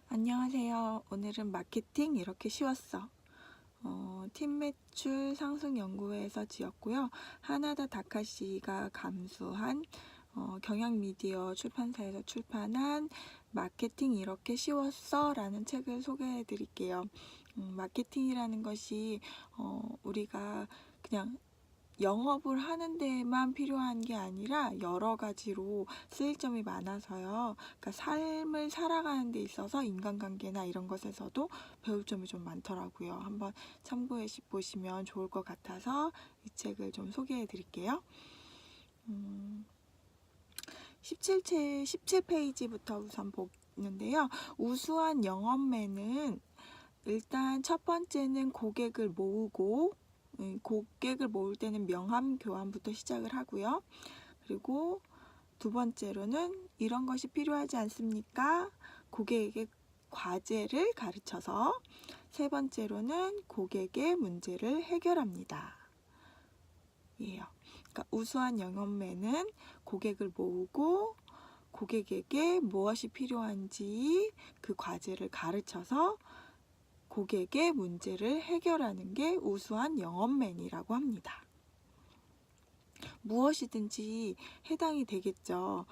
안녕하세요. 오늘은 마케팅 이렇게 쉬웠어. 팀 매출 상승 연구회에서 지었고요. 하나다 다카시가 감수한 경향 미디어 출판사에서 출판한 마케팅 이렇게 쉬웠어 라는 책을 소개해 드릴게요. 마케팅이라는 것이 우리가 그냥 영업을 하는 데만 필요한 게 아니라 여러 가지로 쓰일 점이 많아서요. 그러니까 삶을 살아가는 데 있어서 인간관계나 이런 것에서도 배울 점이 좀 많더라고요. 한번 참고해 보시면 좋을 것 같아서 이 책을 좀 소개해 드릴게요. 17페이지부터 우선 보는데요. 우수한 영업맨은 일단 첫 번째는 고객을 모으고, 고객을 모을 때는 명함 교환부터 시작을 하고요. 그리고 두 번째로는 이런 것이 필요하지 않습니까? 고객에게 과제를 가르쳐서, 세 번째로는 고객의 문제를 해결합니다. 그러니까 우수한 영업맨은 고객을 모으고 고객에게 무엇이 필요한지 그 과제를 가르쳐서 고객의 문제를 해결하는 게 우수한 영업맨이라고 합니다. 무엇이든지 해당이 되겠죠.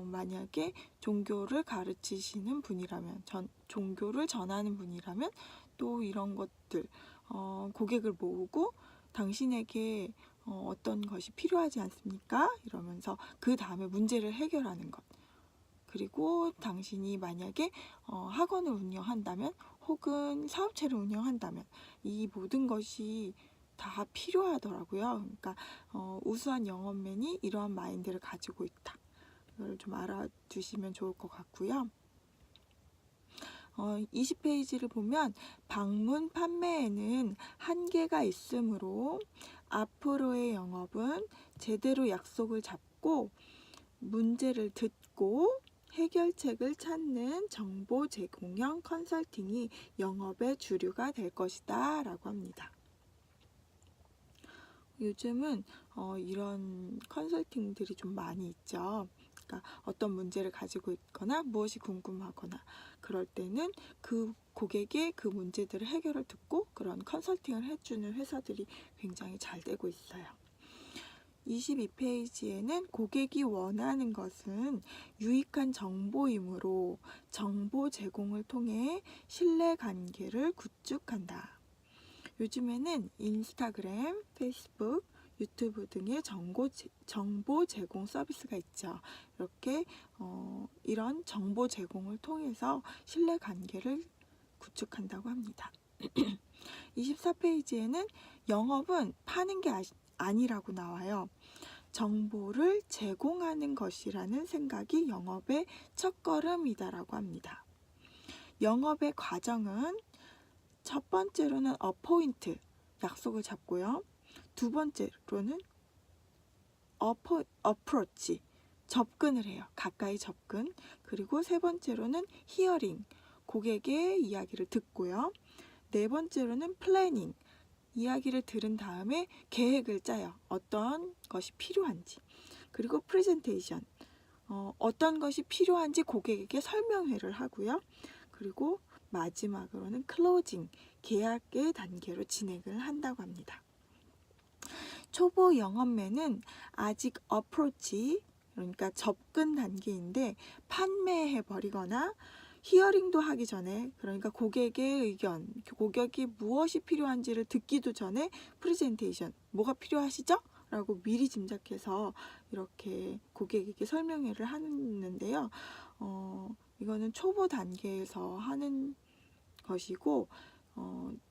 만약에 종교를 가르치시는 분이라면, 종교를 전하는 분이라면 또 이런 것들, 고객을 모으고 당신에게 어떤 것이 필요하지 않습니까? 이러면서 그 다음에 문제를 해결하는 것. 그리고 당신이 만약에 학원을 운영한다면 혹은 사업체를 운영한다면 이 모든 것이 다 필요하더라고요. 그러니까 우수한 영업맨이 이러한 마인드를 가지고 있다. 이걸 좀 알아두시면 좋을 것 같고요. 20페이지를 보면 방문 판매에는 한계가 있으므로 앞으로의 영업은 제대로 약속을 잡고 문제를 듣고 해결책을 찾는 정보 제공형 컨설팅이 영업의 주류가 될 것이다 라고 합니다. 요즘은 이런 컨설팅들이 좀 많이 있죠. 그러니까 어떤 문제를 가지고 있거나 무엇이 궁금하거나 그럴 때는 그 고객의 그 문제들을 해결을 듣고 그런 컨설팅을 해주는 회사들이 굉장히 잘 되고 있어요. 22페이지에는 고객이 원하는 것은 유익한 정보이므로 정보 제공을 통해 신뢰관계를 구축한다. 요즘에는 인스타그램, 페이스북, 유튜브 등의 정보 제공 서비스가 있죠. 이렇게 이런 정보 제공을 통해서 신뢰관계를 구축한다고 합니다. 24페이지에는 영업은 파는 게 아니라고 나와요. 정보를 제공하는 것이라는 생각이 영업의 첫걸음이다라고 합니다. 영업의 과정은 첫 번째로는 어포인트, 약속을 잡고요. 두 번째로는 어프로치, 접근을 해요. 가까이 접근. 그리고 세 번째로는 히어링, 고객의 이야기를 듣고요. 네 번째로는 플래닝, 이야기를 들은 다음에 계획을 짜요. 어떤 것이 필요한지. 그리고 프레젠테이션, 어떤 것이 필요한지 고객에게 설명회를 하고요. 그리고 마지막으로는 클로징, 계약의 단계로 진행을 한다고 합니다. 초보 영업맨은 아직 어프로치, 그러니까 접근 단계인데 판매해 버리거나 히어링도 하기 전에, 그러니까 고객의 의견, 고객이 무엇이 필요한지를 듣기도 전에 프레젠테이션, 뭐가 필요하시죠? 라고 미리 짐작해서 이렇게 고객에게 설명회를 하는데요. 이거는 초보 단계에서 하는 것이고,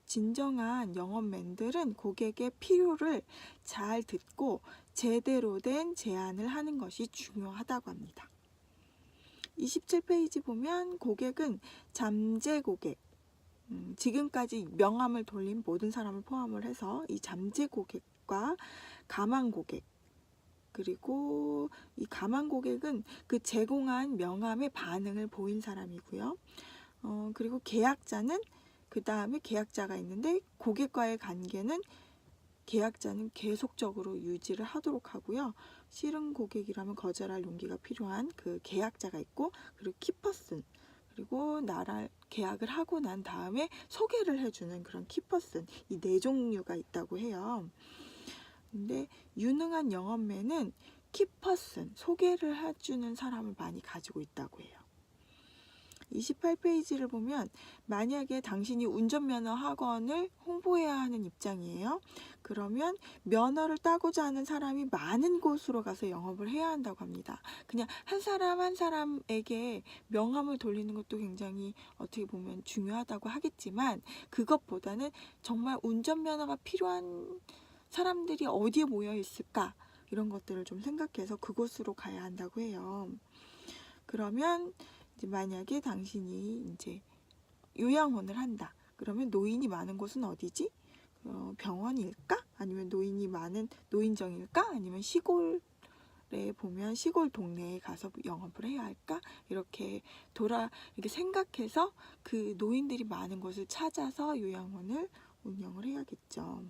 진정한 영업맨들은 고객의 필요를 잘 듣고 제대로 된 제안을 하는 것이 중요하다고 합니다. 27페이지 보면 고객은 잠재 고객, 지금까지 명함을 돌린 모든 사람을 포함을 해서 이 잠재 고객과 가망 고객, 그리고 이 가망 고객은 그 제공한 명함의 반응을 보인 사람이고요. 그리고 계약자는 그 다음에 계약자가 있는데 고객과의 관계는 계약자는 계속적으로 유지를 하도록 하고요. 싫은 고객이라면 거절할 용기가 필요한 그 계약자가 있고, 그리고 키퍼슨, 그리고 나랑 계약을 하고 난 다음에 소개를 해주는 그런 키퍼슨, 이 네 종류가 있다고 해요. 근데 유능한 영업맨은 키퍼슨, 소개를 해주는 사람을 많이 가지고 있다고 해요. 28페이지를 보면 만약에 당신이 운전면허 학원을 홍보해야 하는 입장이에요. 그러면 면허를 따고자 하는 사람이 많은 곳으로 가서 영업을 해야 한다고 합니다. 그냥 한 사람 한 사람에게 명함을 돌리는 것도 굉장히 어떻게 보면 중요하다고 하겠지만 그것보다는 정말 운전면허가 필요한 사람들이 어디에 모여 있을까? 이런 것들을 좀 생각해서 그곳으로 가야 한다고 해요. 그러면 이제 만약에 당신이 이제 요양원을 한다. 그러면 노인이 많은 곳은 어디지? 병원일까? 아니면 노인이 많은 노인정일까? 아니면 시골에 보면 시골 동네에 가서 영업을 해야 할까? 이렇게 이렇게 생각해서 그 노인들이 많은 곳을 찾아서 요양원을 운영을 해야겠죠.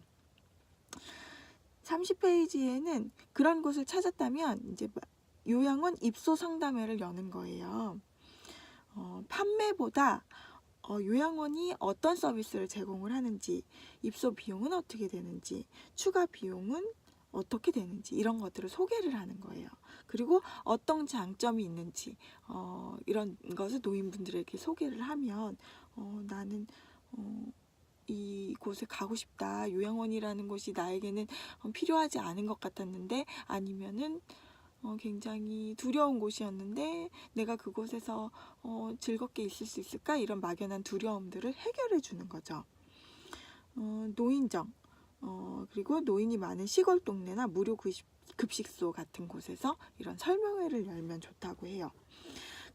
30페이지에는 그런 곳을 찾았다면 이제 요양원 입소 상담회를 여는 거예요. 판매보다 요양원이 어떤 서비스를 제공을 하는지, 입소 비용은 어떻게 되는지, 추가 비용은 어떻게 되는지 이런 것들을 소개를 하는 거예요. 그리고 어떤 장점이 있는지 이런 것을 노인분들에게 소개를 하면 나는 이곳에 가고 싶다. 요양원이라는 곳이 나에게는 필요하지 않은 것 같았는데 아니면은 굉장히 두려운 곳이었는데 내가 그곳에서 즐겁게 있을 수 있을까? 이런 막연한 두려움들을 해결해 주는 거죠. 노인정, 그리고 노인이 많은 시골 동네나 무료 급식소 같은 곳에서 이런 설명회를 열면 좋다고 해요.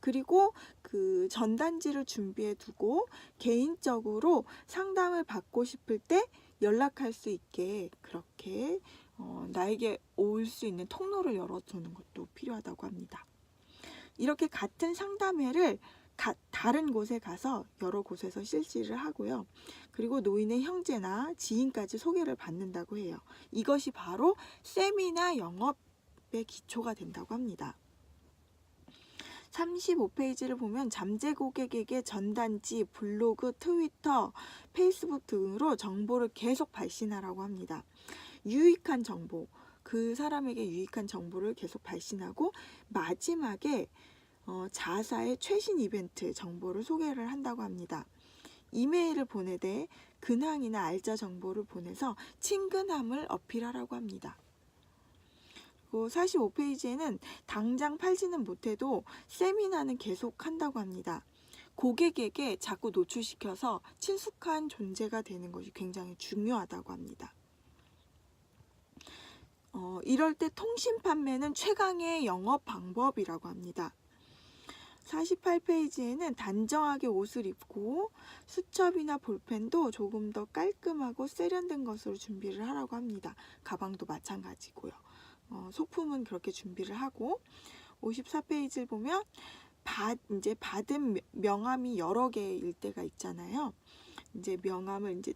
그리고 그 전단지를 준비해 두고 개인적으로 상담을 받고 싶을 때 연락할 수 있게 그렇게 나에게 올 수 있는 통로를 열어두는 것도 필요하다고 합니다. 이렇게 같은 상담회를 다른 곳에 가서 여러 곳에서 실시를 하고요. 그리고 노인의 형제나 지인까지 소개를 받는다고 해요. 이것이 바로 세미나 영업의 기초가 된다고 합니다. 35페이지를 보면 잠재 고객에게 전단지, 블로그, 트위터, 페이스북 등으로 정보를 계속 발신하라고 합니다. 유익한 정보, 그 사람에게 유익한 정보를 계속 발신하고 마지막에 자사의 최신 이벤트 정보를 소개를 한다고 합니다. 이메일을 보내되 근황이나 알짜 정보를 보내서 친근함을 어필하라고 합니다. 45페이지에는 당장 팔지는 못해도 세미나는 계속 한다고 합니다. 고객에게 자꾸 노출시켜서 친숙한 존재가 되는 것이 굉장히 중요하다고 합니다. 이럴 때 통신 판매는 최강의 영업 방법이라고 합니다. 48페이지에는 단정하게 옷을 입고 수첩이나 볼펜도 조금 더 깔끔하고 세련된 것으로 준비를 하라고 합니다. 가방도 마찬가지고요. 소품은 그렇게 준비를 하고 54페이지를 보면 이제 받은 명함이 여러 개일 때가 있잖아요. 이제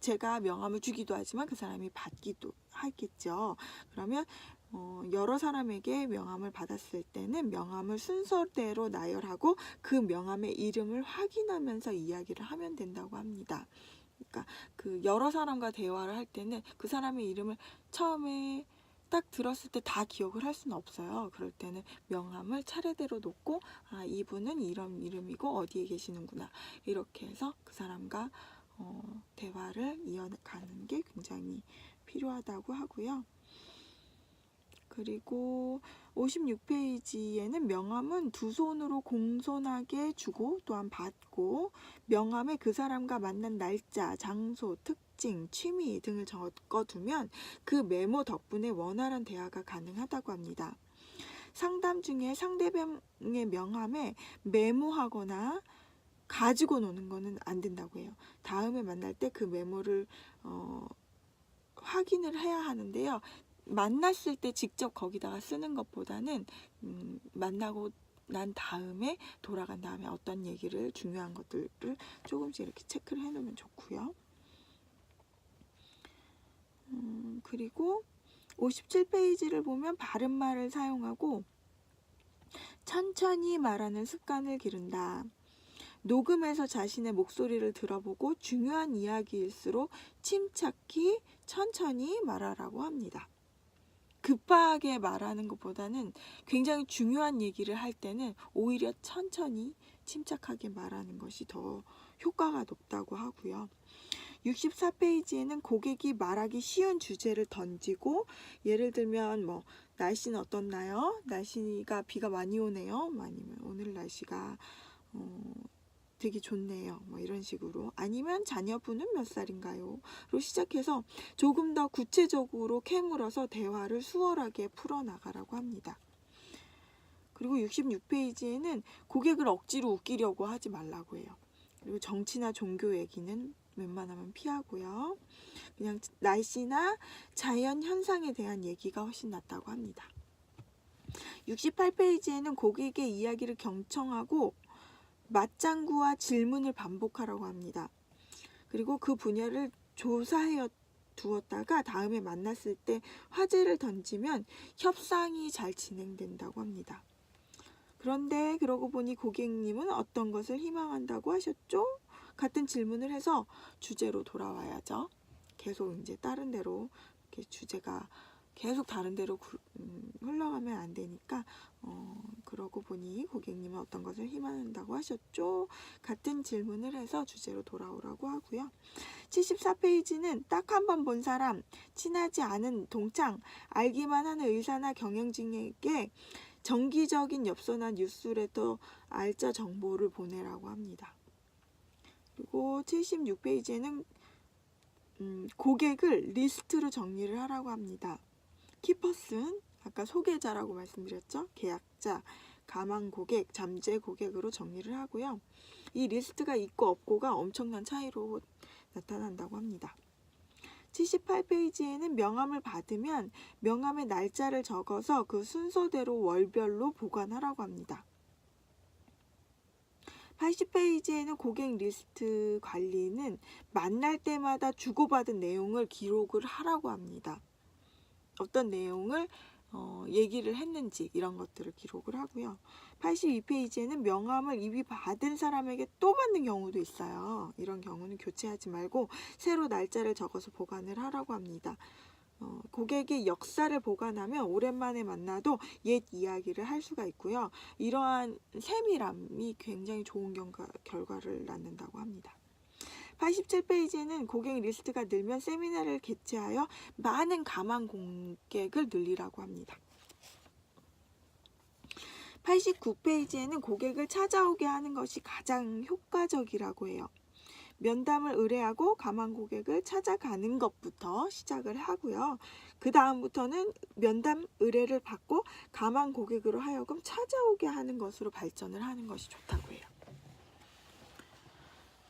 제가 명함을 주기도 하지만 그 사람이 받기도 하겠죠. 그러면 여러 사람에게 명함을 받았을 때는 명함을 순서대로 나열하고 그 명함의 이름을 확인하면서 이야기를 하면 된다고 합니다. 그러니까 그 여러 사람과 대화를 할 때는 그 사람의 이름을 처음에 딱 들었을 때 다 기억을 할 수는 없어요. 그럴 때는 명함을 차례대로 놓고 이분은 이런 이름이고 어디에 계시는구나 이렇게 해서 그 사람과 대화를 이어가는 게 굉장히 필요하다고 하고요. 그리고 56페이지에는 명함은 두 손으로 공손하게 주고 또한 받고 명함에 그 사람과 만난 날짜, 장소, 특징, 취미 등을 적어두면 그 메모 덕분에 원활한 대화가 가능하다고 합니다. 상담 중에 상대방의 명함에 메모하거나 가지고 노는 거는 안 된다고 해요. 다음에 만날 때 그 메모를 확인을 해야 하는데요. 만났을 때 직접 거기다가 쓰는 것보다는 만나고 난 다음에 돌아간 다음에 어떤 얘기를 중요한 것들을 조금씩 이렇게 체크를 해놓으면 좋고요. 그리고 57페이지를 보면 바른말을 사용하고 천천히 말하는 습관을 기른다. 녹음해서 자신의 목소리를 들어보고 중요한 이야기일수록 침착히 천천히 말하라고 합니다. 급하게 말하는 것보다는 굉장히 중요한 얘기를 할 때는 오히려 천천히 침착하게 말하는 것이 더 효과가 높다고 하고요. 64페이지에는 고객이 말하기 쉬운 주제를 던지고, 예를 들면 뭐 날씨는 어떻나요? 날씨가 비가 많이 오네요. 아니면 오늘 날씨가 되게 좋네요. 뭐 이런 식으로. 아니면 자녀분은 몇 살인가요? 로 시작해서 조금 더 구체적으로 캐물어서 대화를 수월하게 풀어나가라고 합니다. 그리고 66페이지에는 고객을 억지로 웃기려고 하지 말라고 해요. 그리고 정치나 종교 얘기는 웬만하면 피하고요. 그냥 날씨나 자연 현상에 대한 얘기가 훨씬 낫다고 합니다. 68페이지에는 고객의 이야기를 경청하고 맞장구와 질문을 반복하라고 합니다. 그리고 그 분야를 조사해 두었다가 다음에 만났을 때 화제를 던지면 협상이 잘 진행된다고 합니다. 그런데 그러고 보니 고객님은 어떤 것을 희망한다고 하셨죠? 같은 질문을 해서 주제로 돌아와야죠. 계속 이제 다른 데로 이렇게 주제가 계속 다른 데로 흘러가면 안 되니까 그러고 보니 고객님은 어떤 것을 희망한다고 하셨죠? 같은 질문을 해서 주제로 돌아오라고 하고요. 74페이지는 딱 한 번 본 사람, 친하지 않은 동창, 알기만 하는 의사나 경영진에게 정기적인 엽서나 뉴스레터 알짜 정보를 보내라고 합니다. 그리고 76페이지에는 고객을 리스트로 정리를 하라고 합니다. 키퍼슨, 아까 소개자라고 말씀드렸죠? 계약자, 가망 고객, 잠재 고객으로 정리를 하고요. 이 리스트가 있고 없고가 엄청난 차이로 나타난다고 합니다. 78페이지에는 명함을 받으면 명함의 날짜를 적어서 그 순서대로 월별로 보관하라고 합니다. 80페이지에는 고객 리스트 관리는 만날 때마다 주고받은 내용을 기록을 하라고 합니다. 어떤 내용을 얘기를 했는지 이런 것들을 기록을 하고요. 82페이지에는 명함을 이미 받은 사람에게 또 받는 경우도 있어요. 이런 경우는 교체하지 말고 새로 날짜를 적어서 보관을 하라고 합니다. 고객의 역사를 보관하면 오랜만에 만나도 옛 이야기를 할 수가 있고요. 이러한 세밀함이 굉장히 좋은 결과를 낳는다고 합니다. 87페이지에는 고객 리스트가 늘면 세미나를 개최하여 많은 가망 고객을 늘리라고 합니다. 89페이지에는 고객을 찾아오게 하는 것이 가장 효과적이라고 해요. 면담을 의뢰하고 가망 고객을 찾아가는 것부터 시작을 하고요. 그 다음부터는 면담 의뢰를 받고 가망 고객으로 하여금 찾아오게 하는 것으로 발전을 하는 것이 좋다고 해요.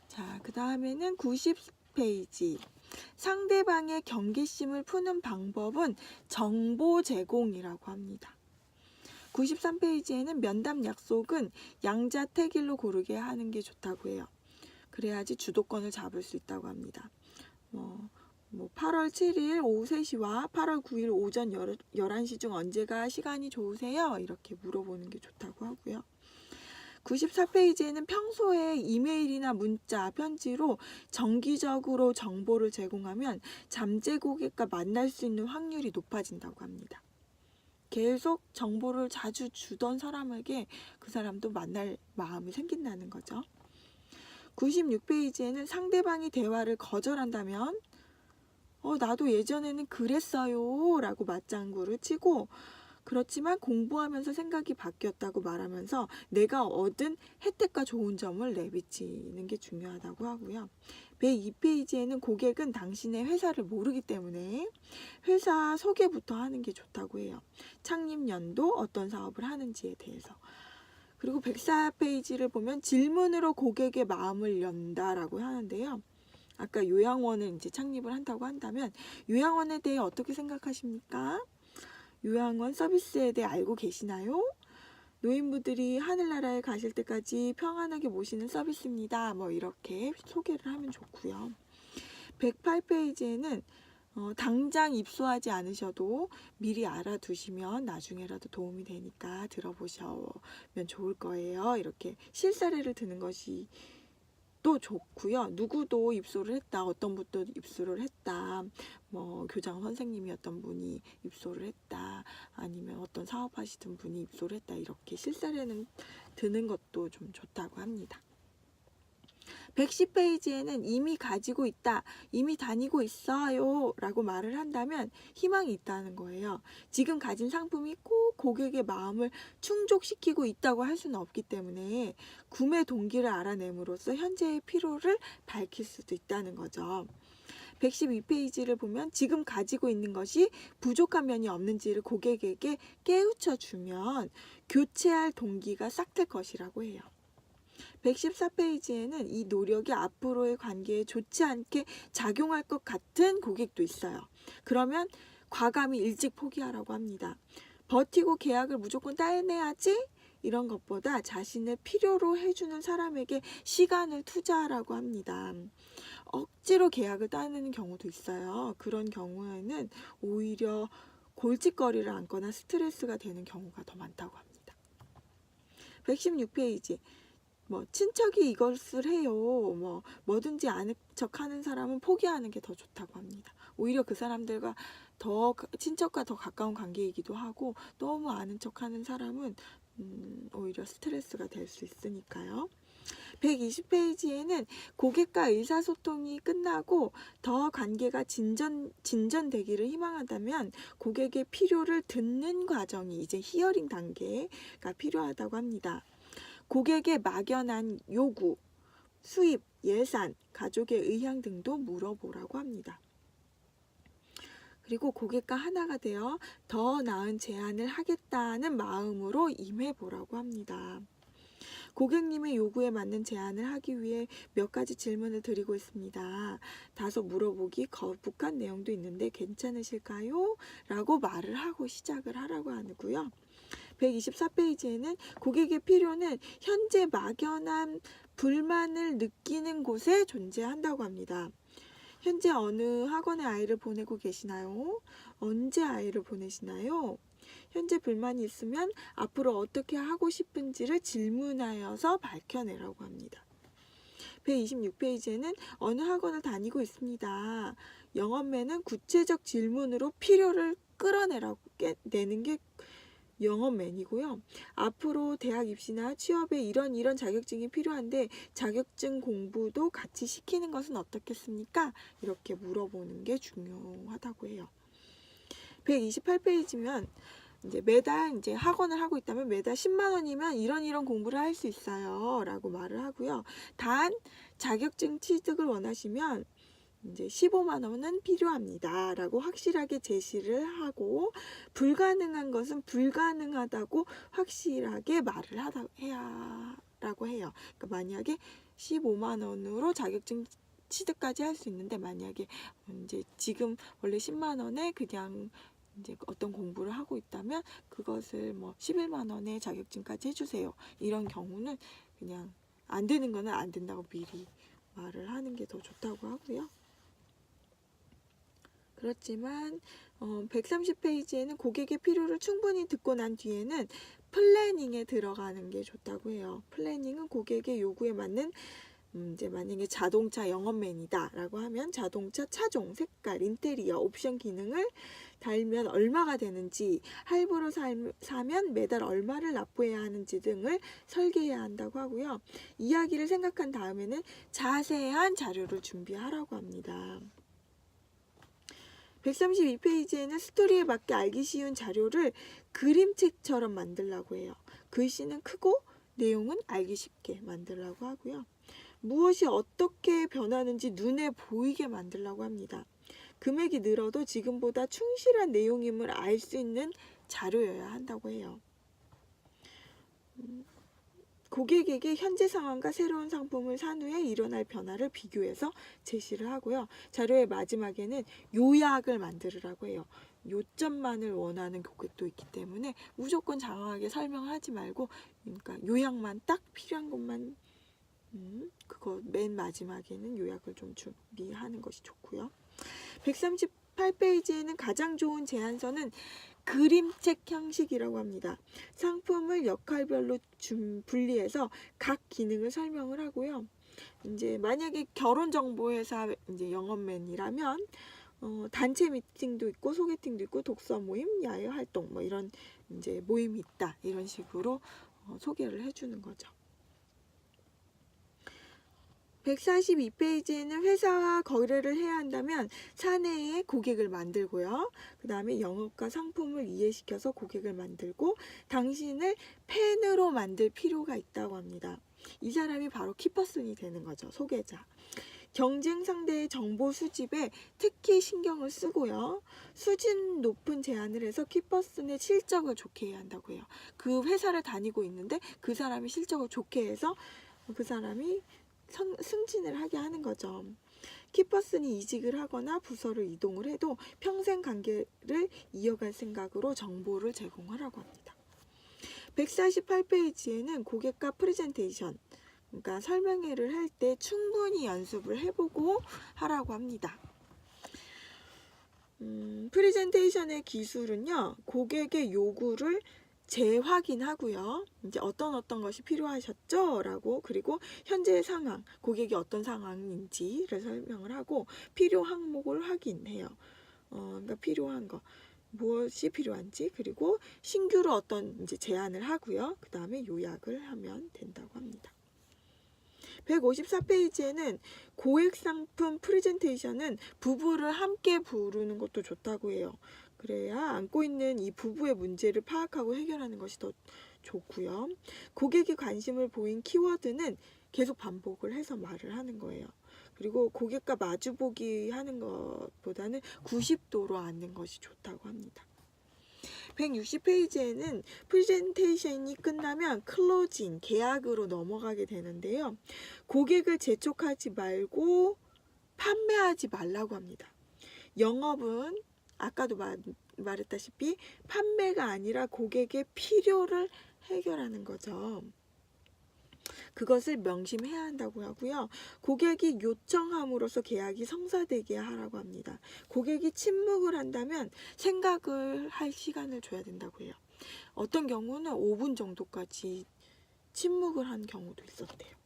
자, 그 다음에는 90페이지. 상대방의 경계심을 푸는 방법은 정보 제공이라고 합니다. 93페이지에는 면담 약속은 양자택일로 고르게 하는 게 좋다고 해요. 그래야지 주도권을 잡을 수 있다고 합니다. 8월 7일 오후 3시와 8월 9일 오전 11시 중 언제가 시간이 좋으세요? 이렇게 물어보는 게 좋다고 하고요. 94페이지에는 평소에 이메일이나 문자, 편지로 정기적으로 정보를 제공하면 잠재 고객과 만날 수 있는 확률이 높아진다고 합니다. 계속 정보를 자주 주던 사람에게 그 사람도 만날 마음이 생긴다는 거죠. 96페이지에는 상대방이 대화를 거절한다면 나도 예전에는 그랬어요 라고 맞장구를 치고, 그렇지만 공부하면서 생각이 바뀌었다고 말하면서 내가 얻은 혜택과 좋은 점을 내비치는 게 중요하다고 하고요. 102페이지에는 고객은 당신의 회사를 모르기 때문에 회사 소개부터 하는 게 좋다고 해요. 창립 연도, 어떤 사업을 하는지에 대해서. 그리고 104페이지를 보면 질문으로 고객의 마음을 연다라고 하는데요. 아까 요양원을 이제 창립을 한다고 한다면 요양원에 대해 어떻게 생각하십니까? 요양원 서비스에 대해 알고 계시나요? 노인분들이 하늘나라에 가실 때까지 평안하게 모시는 서비스입니다. 뭐 이렇게 소개를 하면 좋고요. 108페이지에는 당장 입소하지 않으셔도 미리 알아두시면 나중에라도 도움이 되니까 들어보시면 좋을 거예요. 이렇게 실사례를 드는 것이 또 좋고요. 누구도 입소를 했다. 어떤 분도 입소를 했다. 뭐 교장 선생님이었던 분이 입소를 했다. 아니면 어떤 사업하시던 분이 입소를 했다. 이렇게 실사례는 드는 것도 좀 좋다고 합니다. 110페이지에는 이미 가지고 있다, 이미 다니고 있어요 라고 말을 한다면 희망이 있다는 거예요. 지금 가진 상품이 꼭 고객의 마음을 충족시키고 있다고 할 수는 없기 때문에 구매 동기를 알아냄으로써 현재의 필요를 밝힐 수도 있다는 거죠. 112페이지를 보면 지금 가지고 있는 것이 부족한 면이 없는지를 고객에게 깨우쳐 주면 교체할 동기가 싹틀 것이라고 해요. 114페이지에는 이 노력이 앞으로의 관계에 좋지 않게 작용할 것 같은 고객도 있어요. 그러면 과감히 일찍 포기하라고 합니다. 버티고 계약을 무조건 따내야지 이런 것보다 자신을 필요로 해주는 사람에게 시간을 투자하라고 합니다. 억지로 계약을 따내는 경우도 있어요. 그런 경우에는 오히려 골칫거리를 안거나 스트레스가 되는 경우가 더 많다고 합니다. 116페이지 친척이 이것을 해요. 뭐든지 아는 척하는 사람은 포기하는 게 더 좋다고 합니다. 오히려 그 사람들과 친척과 더 가까운 관계이기도 하고 너무 아는 척하는 사람은 오히려 스트레스가 될 수 있으니까요. 120페이지에는 고객과 의사소통이 끝나고 더 관계가 진전되기를 희망한다면 고객의 필요를 듣는 과정이 이제 히어링 단계가 필요하다고 합니다. 고객의 막연한 요구, 수입, 예산, 가족의 의향 등도 물어보라고 합니다. 그리고 고객과 하나가 되어 더 나은 제안을 하겠다는 마음으로 임해보라고 합니다. 고객님의 요구에 맞는 제안을 하기 위해 몇 가지 질문을 드리고 있습니다. 다소 물어보기 거북한 내용도 있는데 괜찮으실까요? 라고 말을 하고 시작을 하라고 하고요. 124페이지에는 고객의 필요는 현재 막연한 불만을 느끼는 곳에 존재한다고 합니다. 현재 어느 학원에 아이를 보내고 계시나요? 언제 아이를 보내시나요? 현재 불만이 있으면 앞으로 어떻게 하고 싶은지를 질문하여서 밝혀내라고 합니다. 126페이지에는 어느 학원을 다니고 있습니다. 영업맨은 구체적 질문으로 필요를 끌어내라고 내는 게 영업맨이고요. 앞으로 대학 입시나 취업에 이런 자격증이 필요한데 자격증 공부도 같이 시키는 것은 어떻겠습니까? 이렇게 물어보는 게 중요하다고 해요. 128페이지면 매달 학원을 하고 있다면 매달 10만 원이면 이런 공부를 할 수 있어요. 라고 말을 하고요. 단 자격증 취득을 원하시면 15만 원은 필요합니다. 라고 확실하게 제시를 하고 불가능한 것은 불가능하다고 확실하게 말을 해야 라고 해요. 그러니까 만약에 15만 원으로 자격증 취득까지 할 수 있는데 만약에 지금 원래 10만 원에 그냥 어떤 공부를 하고 있다면 그것을 11만 원에 자격증까지 해주세요. 이런 경우는 그냥 안 되는 거는 안 된다고 미리 말을 하는 게 더 좋다고 하고요. 그렇지만 130페이지에는 고객의 필요를 충분히 듣고 난 뒤에는 플래닝에 들어가는 게 좋다고 해요. 플래닝은 고객의 요구에 맞는 만약에 자동차 영업맨이다 라고 하면 자동차 차종, 색깔, 인테리어, 옵션 기능을 달면 얼마가 되는지, 할부로 사면 매달 얼마를 납부해야 하는지 등을 설계해야 한다고 하고요. 이야기를 생각한 다음에는 자세한 자료를 준비하라고 합니다. 132페이지에는 스토리에 맞게 알기 쉬운 자료를 그림책처럼 만들라고 해요. 글씨는 크고 내용은 알기 쉽게 만들라고 하고요. 무엇이 어떻게 변하는지 눈에 보이게 만들라고 합니다. 금액이 늘어도 지금보다 충실한 내용임을 알 수 있는 자료여야 한다고 해요. 고객에게 현재 상황과 새로운 상품을 산 후에 일어날 변화를 비교해서 제시를 하고요. 자료의 마지막에는 요약을 만들으라고 해요. 요점만을 원하는 고객도 있기 때문에 무조건 장황하게 설명하지 말고 그러니까 요약만 딱 필요한 것만 그거 맨 마지막에는 요약을 좀 준비하는 것이 좋고요. 128페이지에는 가장 좋은 제안서는 그림책 형식이라고 합니다. 상품을 역할별로 분리해서 각 기능을 설명을 하고요. 이제 만약에 결혼정보회사 이제 영업맨이라면 단체 미팅도 있고 소개팅도 있고 독서 모임, 야외 활동 뭐 이런 이제 모임이 있다 이런 식으로 소개를 해주는 거죠. 142페이지에는 회사와 거래를 해야 한다면 사내에 고객을 만들고요. 그 다음에 영업과 상품을 이해시켜서 고객을 만들고 당신을 팬으로 만들 필요가 있다고 합니다. 이 사람이 바로 키퍼슨이 되는 거죠. 소개자. 경쟁 상대의 정보 수집에 특히 신경을 쓰고요. 수준 높은 제안을 해서 키퍼슨의 실적을 좋게 해야 한다고 해요. 그 회사를 다니고 있는데 그 사람이 실적을 좋게 해서 그 사람이 승진을 하게 하는 거죠. 키퍼슨이 이직을 하거나 부서를 이동을 해도 평생 관계를 이어갈 생각으로 정보를 제공하라고 합니다. 148페이지에는 고객과 프레젠테이션, 그러니까 설명회를 할 때 충분히 연습을 해보고 하라고 합니다. 프레젠테이션의 기술은요, 고객의 요구를 재확인하고요. 이제 어떤 것이 필요하셨죠? 라고, 그리고 현재의 상황, 고객이 어떤 상황인지를 설명을 하고 필요 항목을 확인해요. 그러니까 필요한 거, 무엇이 필요한지, 그리고 신규로 어떤 이제 제안을 하고요. 그 다음에 요약을 하면 된다고 합니다. 154페이지에는 고액 상품 프레젠테이션은 부부를 함께 부르는 것도 좋다고 해요. 그래야 안고 있는 이 부부의 문제를 파악하고 해결하는 것이 더 좋고요. 고객이 관심을 보인 키워드는 계속 반복을 해서 말을 하는 거예요. 그리고 고객과 마주보기 하는 것보다는 90도로 앉는 것이 좋다고 합니다. 160페이지에는 프레젠테이션이 끝나면 클로징, 계약으로 넘어가게 되는데요. 고객을 재촉하지 말고 판매하지 말라고 합니다. 영업은 아까도 말했다시피 판매가 아니라 고객의 필요를 해결하는 거죠. 그것을 명심해야 한다고 하고요. 고객이 요청함으로써 계약이 성사되게 하라고 합니다. 고객이 침묵을 한다면 생각을 할 시간을 줘야 된다고 해요. 어떤 경우는 5분 정도까지 침묵을 한 경우도 있었대요.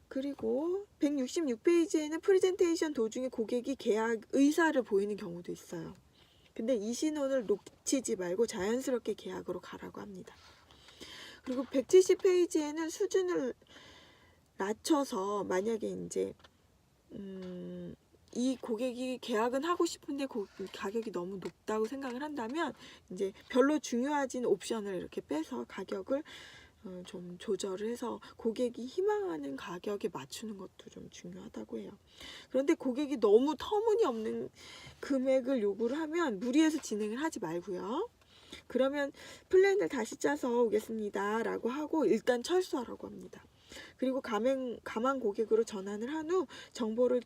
그리고 166페이지에는 프레젠테이션 도중에 고객이 계약 의사를 보이는 경우도 있어요. 근데 이 신호를 놓치지 말고 자연스럽게 계약으로 가라고 합니다. 그리고 170페이지에는 수준을 낮춰서 만약에 이제 이 고객이 계약은 하고 싶은데 가격이 너무 높다고 생각을 한다면 이제 별로 중요하진 옵션을 이렇게 빼서 가격을 좀 조절을 해서 고객이 희망하는 가격에 맞추는 것도 좀 중요하다고 해요. 그런데 고객이 너무 터무니없는 금액을 요구를 하면 무리해서 진행을 하지 말고요. 그러면 플랜을 다시 짜서 오겠습니다 라고 하고 일단 철수하라고 합니다. 그리고 가만 고객으로 전환을 한 후 정보를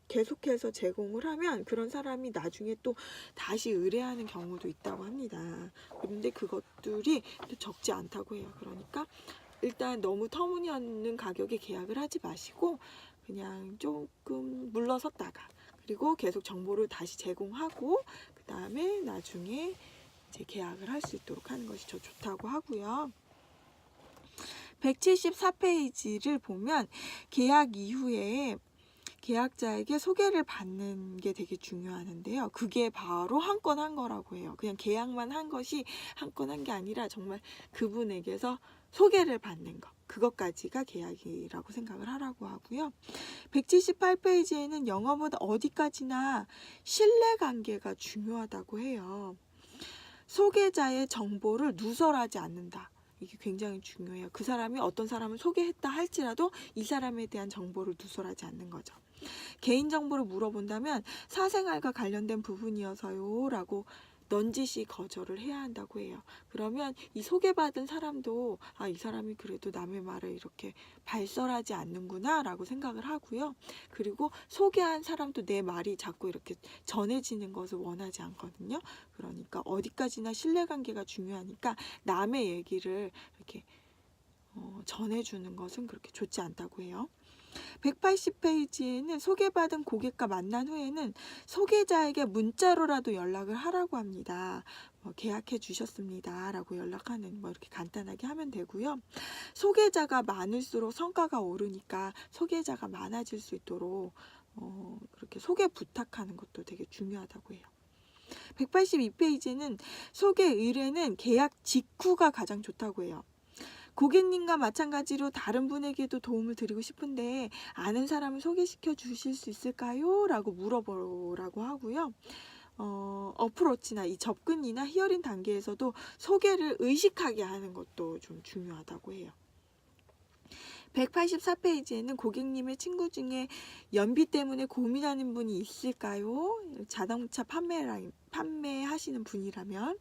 계속해서 제공을 하면 그런 사람이 나중에 또 다시 의뢰하는 경우도 있다고 합니다. 그런데 그것들이 또 적지 않다고 해요. 그러니까 일단 너무 터무니없는 가격에 계약을 하지 마시고 그냥 조금 물러섰다가 그리고 계속 정보를 다시 제공하고 그 다음에 나중에 이제 계약을 할 수 있도록 하는 것이 더 좋다고 하고요. 174페이지를 보면 계약 이후에 계약자에게 소개를 받는 게 되게 중요하는데요. 그게 바로 한 건 한 거라고 해요. 그냥 계약만 한 것이 한 건 한 게 아니라 정말 그분에게서 소개를 받는 것. 그것까지가 계약이라고 생각을 하라고 하고요. 178페이지에는 영어보다 어디까지나 신뢰관계가 중요하다고 해요. 소개자의 정보를 누설하지 않는다. 이게 굉장히 중요해요. 그 사람이 어떤 사람을 소개했다 할지라도 이 사람에 대한 정보를 누설하지 않는 거죠. 개인정보를 물어본다면 사생활과 관련된 부분이어서요 라고 넌지시 거절을 해야 한다고 해요. 그러면 이 소개받은 사람도 이 사람이 그래도 남의 말을 이렇게 발설하지 않는구나 라고 생각을 하고요. 그리고 소개한 사람도 내 말이 자꾸 이렇게 전해지는 것을 원하지 않거든요. 그러니까 어디까지나 신뢰관계가 중요하니까 남의 얘기를 이렇게 전해주는 것은 그렇게 좋지 않다고 해요. 180페이지에는 소개받은 고객과 만난 후에는 소개자에게 문자로라도 연락을 하라고 합니다. 계약해 주셨습니다 라고 연락하는 이렇게 간단하게 하면 되고요. 소개자가 많을수록 성과가 오르니까 소개자가 많아질 수 있도록 그렇게 소개 부탁하는 것도 되게 중요하다고 해요. 182페이지는 소개 의뢰는 계약 직후가 가장 좋다고 해요. 고객님과 마찬가지로 다른 분에게도 도움을 드리고 싶은데 아는 사람을 소개시켜 주실 수 있을까요? 라고 물어보라고 하고요. 어프로치나 이 접근이나 히어링 단계에서도 소개를 의식하게 하는 것도 좀 중요하다고 해요. 184페이지에는 고객님의 친구 중에 연비 때문에 고민하는 분이 있을까요? 자동차 판매하시는 분이라면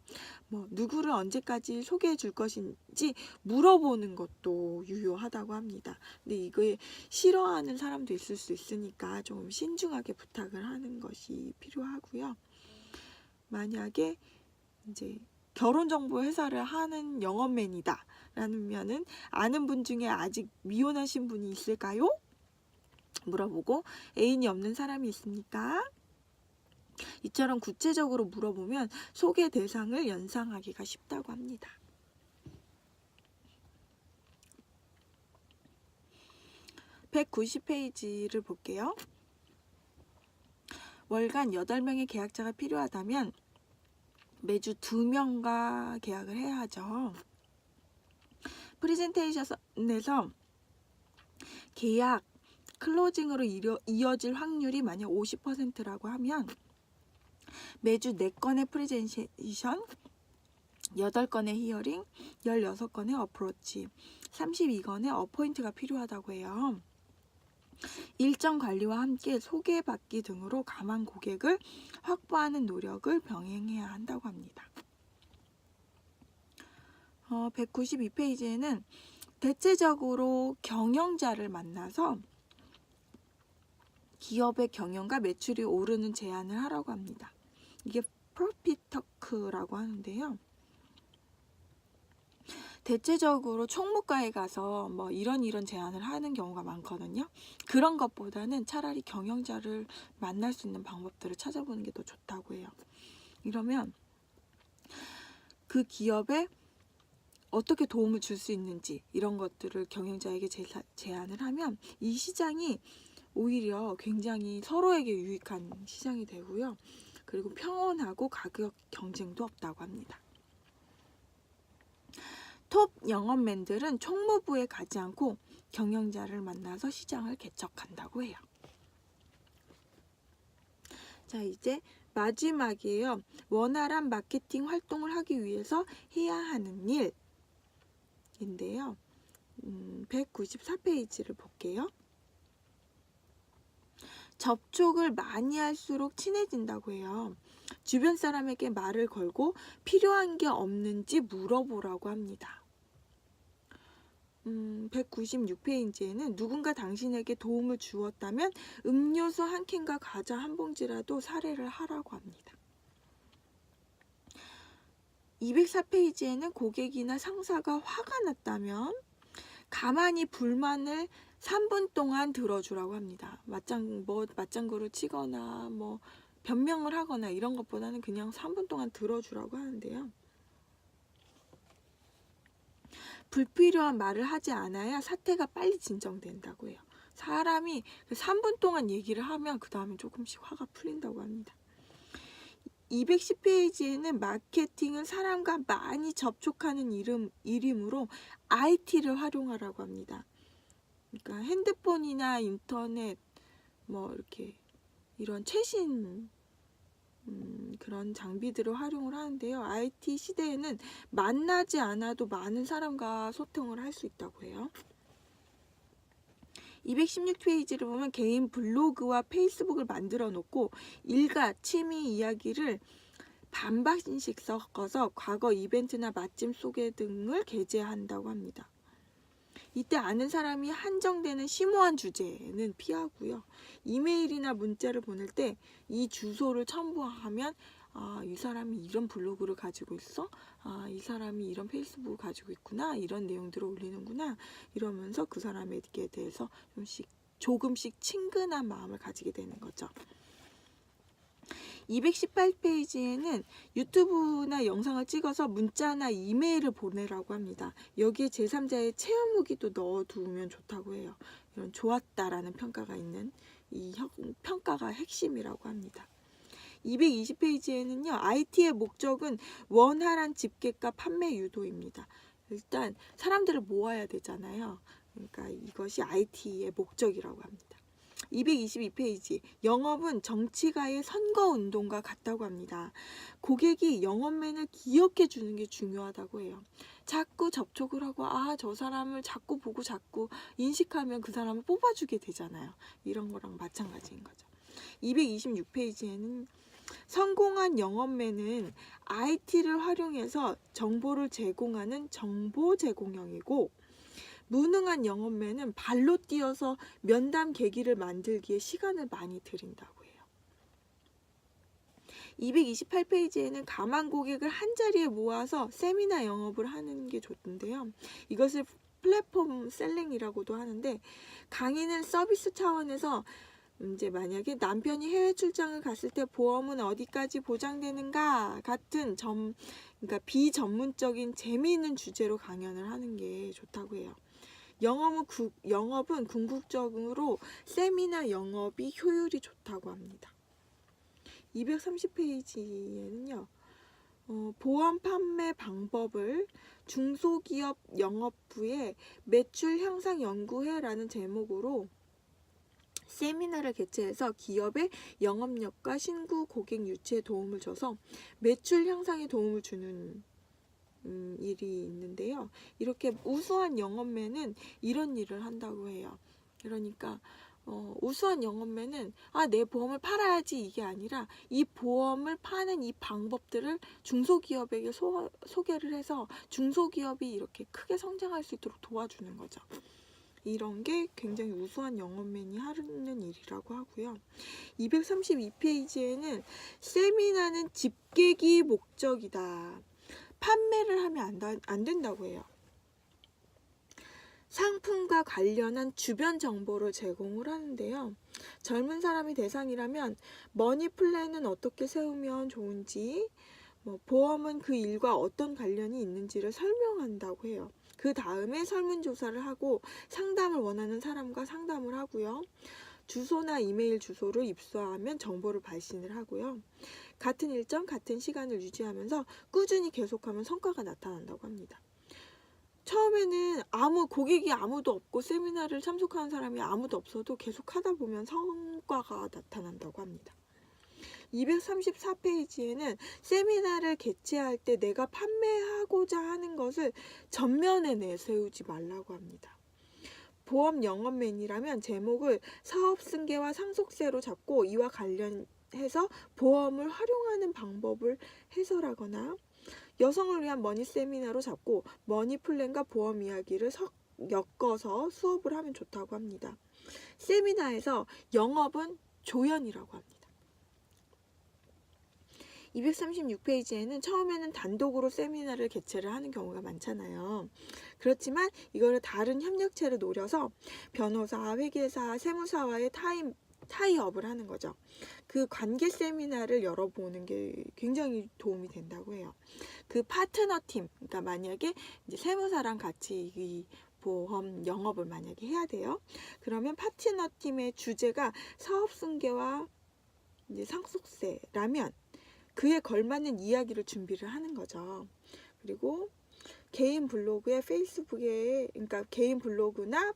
누구를 언제까지 소개해 줄 것인지 물어보는 것도 유효하다고 합니다. 근데 이거에 싫어하는 사람도 있을 수 있으니까 좀 신중하게 부탁을 하는 것이 필요하고요. 만약에 이제 결혼정보 회사를 하는 영업맨이다 라면은 아는 분 중에 아직 미혼하신 분이 있을까요? 물어보고 애인이 없는 사람이 있습니까? 이처럼 구체적으로 물어보면 소개 대상을 연상하기가 쉽다고 합니다. 190페이지를 볼게요. 월간 8명의 계약자가 필요하다면 매주 2명과 계약을 해야 하죠. 프레젠테이션에서 계약 클로징으로 이어질 확률이 만약 50%라고 하면 매주 4건의 프레젠테이션, 8건의 히어링, 16건의 어프로치, 32건의 어포인트가 필요하다고 해요. 일정 관리와 함께 소개받기 등으로 감한 고객을 확보하는 노력을 병행해야 한다고 합니다. 192페이지에는 대체적으로 경영자를 만나서 기업의 경영과 매출이 오르는 제안을 하라고 합니다. 이게 프로핏 토크라고 하는데요. 대체적으로 총무과에 가서 이런 제안을 하는 경우가 많거든요. 그런 것보다는 차라리 경영자를 만날 수 있는 방법들을 찾아보는 게 더 좋다고 해요. 이러면 그 기업에 어떻게 도움을 줄 수 있는지 이런 것들을 경영자에게 제안을 하면 이 시장이 오히려 굉장히 서로에게 유익한 시장이 되고요. 그리고 평온하고 가격 경쟁도 없다고 합니다. 톱 영업맨들은 총무부에 가지 않고 경영자를 만나서 시장을 개척한다고 해요. 자, 이제 마지막이에요. 원활한 마케팅 활동을 하기 위해서 해야 하는 일인데요. 194페이지를 볼게요. 접촉을 많이 할수록 친해진다고 해요. 주변 사람에게 말을 걸고 필요한 게 없는지 물어보라고 합니다. 196페이지에는 누군가 당신에게 도움을 주었다면 음료수 한 캔과 과자 한 봉지라도 사례를 하라고 합니다. 204페이지에는 고객이나 상사가 화가 났다면 가만히 불만을 3분 동안 들어주라고 합니다. 맞장구를 치거나 변명을 하거나 이런 것보다는 그냥 3분 동안 들어주라고 하는데요. 불필요한 말을 하지 않아야 사태가 빨리 진정된다고 해요. 사람이 3분 동안 얘기를 하면 그 다음에 조금씩 화가 풀린다고 합니다. 210페이지에는 마케팅은 사람과 많이 접촉하는 일이므로 IT를 활용하라고 합니다. 그러니까 핸드폰이나 인터넷 이렇게 이런 최신 그런 장비들을 활용을 하는데요. IT 시대에는 만나지 않아도 많은 사람과 소통을 할 수 있다고 해요. 216페이지를 보면 개인 블로그와 페이스북을 만들어 놓고 일가, 취미 이야기를 반반씩 섞어서 과거 이벤트나 맛집 소개 등을 게재한다고 합니다. 이때 아는 사람이 한정되는 심오한 주제는 피하고요. 이메일이나 문자를 보낼 때 이 주소를 첨부하면 이 사람이 이런 블로그를 가지고 있어? 이 사람이 이런 페이스북을 가지고 있구나. 이런 내용들을 올리는구나. 이러면서 그 사람에게 대해서 좀 조금씩 친근한 마음을 가지게 되는 거죠. 218페이지에는 유튜브나 영상을 찍어서 문자나 이메일을 보내라고 합니다. 여기에 제3자의 체험 후기도 넣어두면 좋다고 해요. 이런 좋았다라는 평가가 있는 이 평가가 핵심이라고 합니다. 220페이지에는요. IT의 목적은 원활한 집계가 판매 유도입니다. 일단 사람들을 모아야 되잖아요. 그러니까 이것이 IT의 목적이라고 합니다. 222페이지 영업은 정치가의 선거운동과 같다고 합니다. 고객이 영업맨을 기억해 주는 게 중요하다고 해요. 자꾸 접촉을 하고 저 사람을 자꾸 보고 자꾸 인식하면 그 사람을 뽑아주게 되잖아요. 이런 거랑 마찬가지인 거죠. 226페이지에는 성공한 영업맨은 IT를 활용해서 정보를 제공하는 정보 제공형이고 무능한 영업맨은 발로 뛰어서 면담 계기를 만들기에 시간을 많이 들인다고 해요. 228페이지에는 가만 고객을 한자리에 모아서 세미나 영업을 하는 게 좋던데요. 이것을 플랫폼 셀링이라고도 하는데 강의는 서비스 차원에서 이제 만약에 남편이 해외 출장을 갔을 때 보험은 어디까지 보장되는가 같은 그러니까 비전문적인 재미있는 주제로 강연을 하는 게 좋다고 해요. 영업은 궁극적으로 세미나 영업이 효율이 좋다고 합니다. 230페이지에는요. 보험 판매 방법을 중소기업 영업부의 매출 향상 연구회라는 제목으로 세미나를 개최해서 기업의 영업력과 신규 고객 유치에 도움을 줘서 매출 향상에 도움을 주는 일이 있는데요. 이렇게 우수한 영업맨은 이런 일을 한다고 해요. 그러니까 우수한 영업맨은 내 보험을 팔아야지 이게 아니라 이 보험을 파는 이 방법들을 중소기업에게 소개를 해서 중소기업이 이렇게 크게 성장할 수 있도록 도와주는 거죠. 이런 게 굉장히 우수한 영업맨이 하는 일이라고 하고요. 232페이지에는 세미나는 집계기 목적이다. 판매를 하면 안 된다고 해요. 상품과 관련한 주변 정보를 제공을 하는데요. 젊은 사람이 대상이라면 머니 플랜은 어떻게 세우면 좋은지, 보험은 그 일과 어떤 관련이 있는지를 설명한다고 해요. 그 다음에 설문조사를 하고 상담을 원하는 사람과 상담을 하고요. 주소나 이메일 주소를 입수하면 정보를 발신을 하고요. 같은 일정, 같은 시간을 유지하면서 꾸준히 계속하면 성과가 나타난다고 합니다. 처음에는 고객이 아무도 없고 세미나를 참석하는 사람이 아무도 없어도 계속 하다 보면 성과가 나타난다고 합니다. 234페이지에는 세미나를 개최할 때 내가 판매하고자 하는 것을 전면에 내세우지 말라고 합니다. 보험 영업맨이라면 제목을 사업승계와 상속세로 잡고 이와 관련해서 보험을 활용하는 방법을 해설하거나 여성을 위한 머니 세미나로 잡고 머니 플랜과 보험 이야기를 엮어서 수업을 하면 좋다고 합니다. 세미나에서 영업은 조연이라고 합니다. 236페이지에는 처음에는 단독으로 세미나를 개최를 하는 경우가 많잖아요. 그렇지만 이거를 다른 협력체를 노려서 변호사, 회계사, 세무사와의 타이업을 하는 거죠. 그 관계 세미나를 열어보는 게 굉장히 도움이 된다고 해요. 그 파트너팀, 그러니까 만약에 이제 세무사랑 같이 이 보험 영업을 만약에 해야 돼요. 그러면 파트너팀의 주제가 사업승계와 이제 상속세라면 그에 걸맞는 이야기를 준비를 하는 거죠. 그리고 개인 블로그에 그러니까 개인 블로그나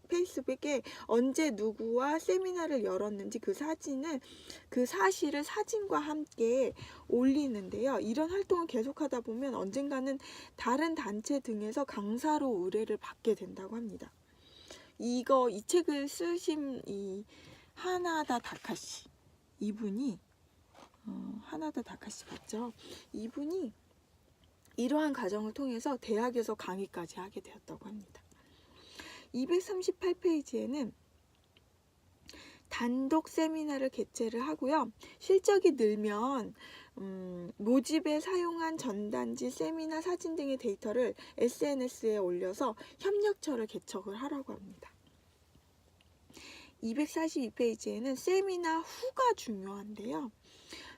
페이스북에 언제 누구와 세미나를 열었는지 그 사실을 사진과 함께 올리는데요. 이런 활동을 계속하다 보면 언젠가는 다른 단체 등에서 강사로 의뢰를 받게 된다고 합니다. 이 책을 쓰신 이 하나다 다카시 이분이 하나다 다카시 맞죠? 이분이 이러한 과정을 통해서 대학에서 강의까지 하게 되었다고 합니다. 238페이지에는 단독 세미나를 개최를 하고요. 실적이 늘면 모집에 사용한 전단지, 세미나 사진 등의 데이터를 SNS에 올려서 협력처를 개척을 하라고 합니다. 242페이지에는 세미나 후가 중요한데요.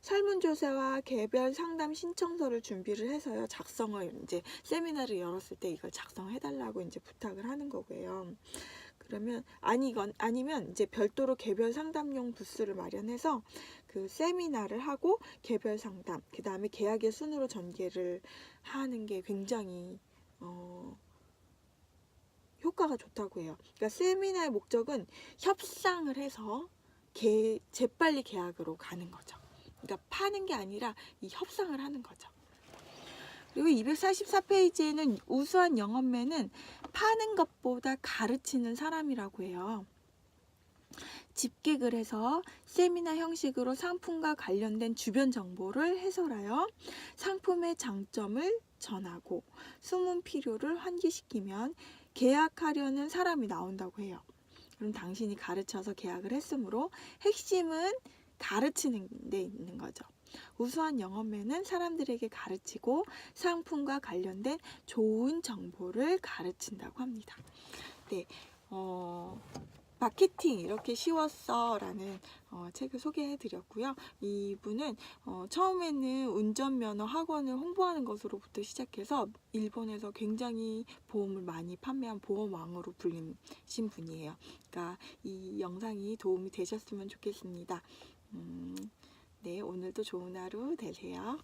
설문조사와 개별 상담 신청서를 준비를 해서요. 작성을 이제 세미나를 열었을 때 이걸 작성해달라고 이제 부탁을 하는 거고요. 그러면 아니면 이제 별도로 개별 상담용 부스를 마련해서 그 세미나를 하고 개별 상담, 그 다음에 계약의 순으로 전개를 하는 게 굉장히 효과가 좋다고 해요. 그러니까 세미나의 목적은 협상을 해서 재빨리 계약으로 가는 거죠. 그러니까 파는 게 아니라 이 협상을 하는 거죠. 그리고 244페이지에는 우수한 영업맨은 파는 것보다 가르치는 사람이라고 해요. 집객을 해서 세미나 형식으로 상품과 관련된 주변 정보를 해설하여 상품의 장점을 전하고 숨은 필요를 환기시키면 계약하려는 사람이 나온다고 해요. 그럼 당신이 가르쳐서 계약을 했으므로 핵심은 가르치는 데 있는 거죠. 우수한 영업맨은 사람들에게 가르치고 상품과 관련된 좋은 정보를 가르친다고 합니다. 네, 마케팅 이렇게 쉬웠어 라는 책을 소개해 드렸고요. 이분은 처음에는 운전면허 학원을 홍보하는 것으로부터 시작해서 일본에서 굉장히 보험을 많이 판매한 보험왕으로 불리신 분이에요. 그러니까 이 영상이 도움이 되셨으면 좋겠습니다. 네, 오늘도 좋은 하루 되세요.